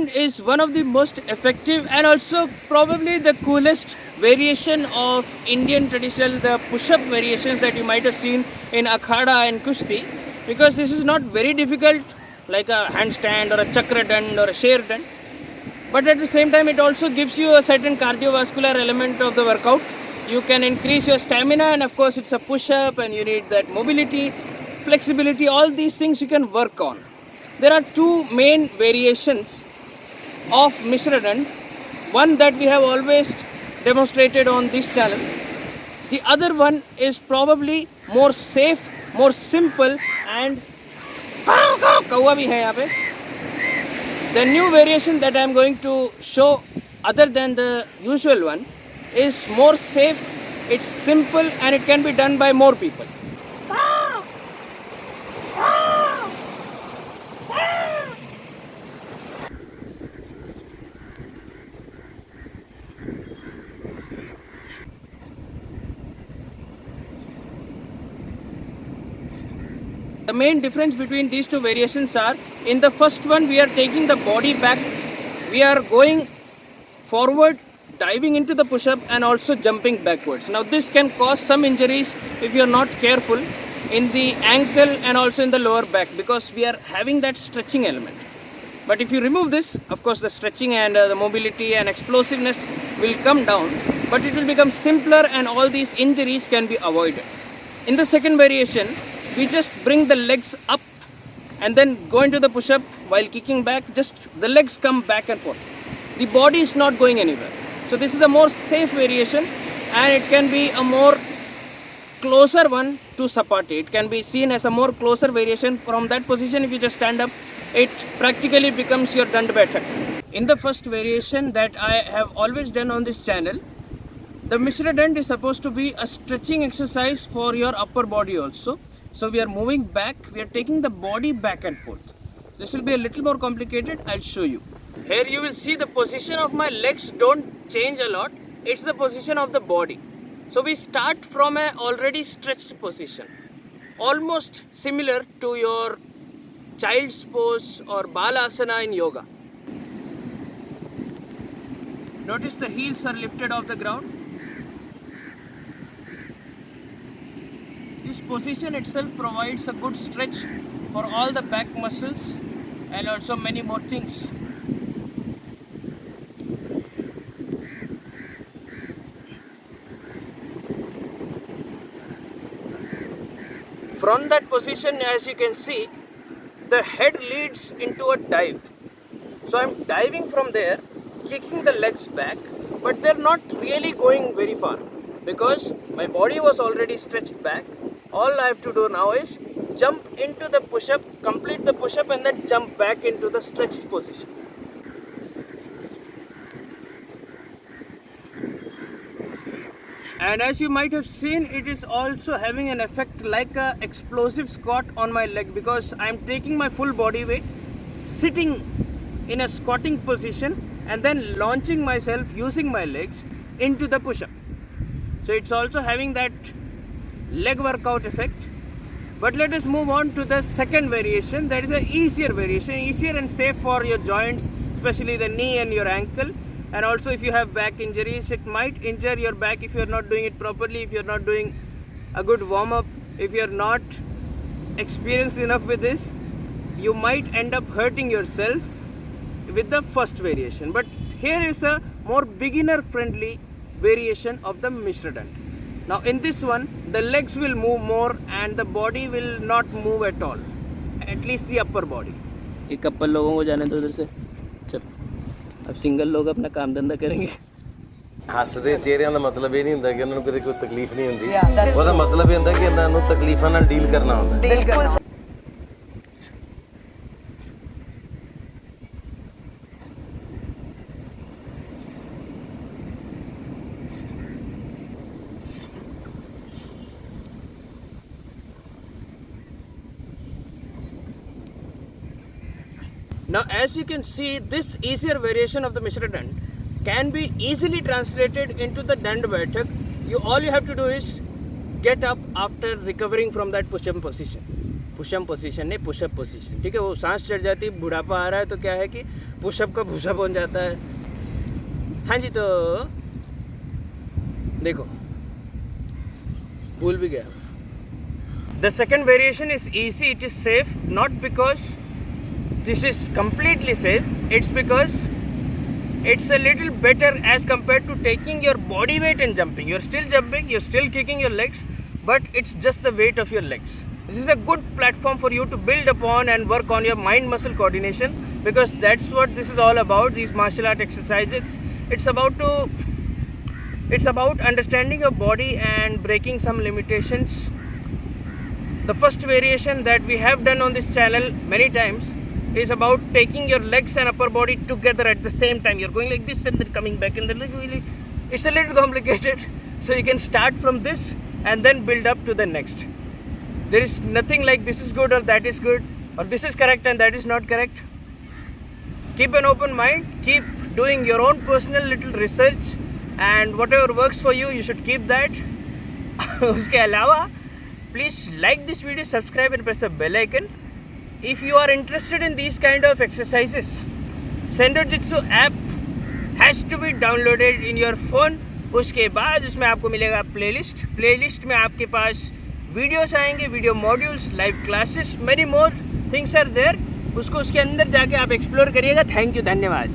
dand is one of the most effective and also probably the coolest variation of Indian traditional, the push-up variations that you might have seen in Akhada and Kushti, because this is not very difficult like a handstand or a chakra dand or a sher dand, but at the same time it also gives you a certain cardiovascular element of the workout. You can increase your stamina, and of course it's a push-up and you need that mobility, flexibility, all these things you can work on. There are two main variations of Mishra dand. One that we have always demonstrated on this channel. The other one is probably more safe, more simple, and kawa bhi hai yahan pe. The new variation that I am going to show, other than the usual one, is more safe, it's simple, and it can be done by more people. The main difference between these two variations are, in the first one we are taking the body back, we are going forward, diving into the push-up and also jumping backwards. Now this can cause some injuries if you are not careful in the ankle and also in the lower back, because we are having that stretching element. But if you remove this, of course the stretching and the mobility and explosiveness will come down, but it will become simpler and all these injuries can be avoided. In the second variation, we just bring the legs up and then go into the push-up while kicking back. Just the legs come back and forth. The body is not going anywhere. So this is a more safe variation, and it can be a more closer one to Sapati. It can be seen as a more closer variation. From that position, if you just stand up, it practically becomes your dand baithak. In the first variation that I have always done on this channel, the Mishra dand is supposed to be a stretching exercise for your upper body also. So we are moving back, we are taking the body back and forth. This will be a little more complicated, I'll show you. Here you will see the position of my legs don't change a lot, it's the position of the body. So we start from an already stretched position, almost similar to your child's pose or balasana in yoga. Notice the heels are lifted off the ground. This position itself provides a good stretch for all the back muscles and also many more things. From that position, as you can see, the head leads into a dive. So I am diving from there, kicking the legs back, but they are not really going very far because my body was already stretched back. All I have to do now is jump into the push-up, complete the push-up, and then jump back into the stretched position. And as you might have seen, it is also having an effect like an explosive squat on my leg, because I am taking my full body weight, sitting in a squatting position and then launching myself using my legs into the push-up. So it's also having that leg workout effect. But let us move on to the second variation. That is an easier variation, easier and safe for your joints, especially the knee and your ankle. And also if you have back injuries, it might injure your back if you are not doing it properly, if you are not doing a good warm-up, if you are not experienced enough with this, you might end up hurting yourself with the first variation. But here is a more beginner-friendly variation of the Mishra dand. Now in this one, the legs will move more and the body will not move at all, at least the upper body. एक couple लोगों को जाने दो उधर से, चल अब single लोग अपना काम धंधा करेंगे। ਹੱਸਦੇ ਚਿਹਰਿਆਂ ਦਾ ਮਤਲਬ ਇਹ ਨਹੀਂ ਹੁੰਦਾ ਕਿ ਉਹਨਾਂ ਨੂੰ ਕੋਈ ਤਕਲੀਫ ਨਹੀਂ ਹੁੰਦੀ, ਉਹਦਾ ਮਤਲਬ ਇਹ ਹੁੰਦਾ ਕਿ ਇਹਨਾਂ ਨੂੰ ਤਕਲੀਫਾਂ ਨਾਲ ਡੀਲ ਕਰਨਾ ਹੁੰਦਾ। ਬਿਲਕੁਲ। Now as you can see, this easier variation of the Mishra dand can be easily translated into the dand baithak. All you have to do is get up after recovering from that push-up position. Pushup position नहीं, pushup position, ठीक है। वो सांस चढ़ जाती है, बुढ़ापा आ रहा है तो क्या है कि पुशअप का पुशअप बन जाता है। हाँ जी, तो देखो भूल भी गया। The second variation is easy, it is safe, not because this is completely safe, it's because it's a little better as compared to taking your body weight and jumping. You're still jumping, you're still kicking your legs, but it's just the weight of your legs. This is a good platform for you to build upon and work on your mind muscle coordination, because that's what this is all about, these martial art exercises. It's about understanding your body and breaking some limitations. The first variation that we have done on this channel many times is about taking your legs and upper body together at the same time. You're going like this and then coming back, and then it's a little complicated. So you can start from this and then build up to the next. There is nothing like this is good or that is good, or this is correct and that is not correct. Keep an open mind, keep doing your own personal little research, and whatever works for you, you should keep that. Uske alawa, please like this video, subscribe and press the bell icon. If you are interested in these kind of exercises, Sendo Jitsu app has to be downloaded in your phone. उसके बाद उसमें आपको मिलेगा playlist में आपके पास videos आएंगे, video modules, live classes, many more things are there. उसको उसके अंदर जाके आप एक्सप्लोर करिएगा। थैंक यू, धन्यवाद।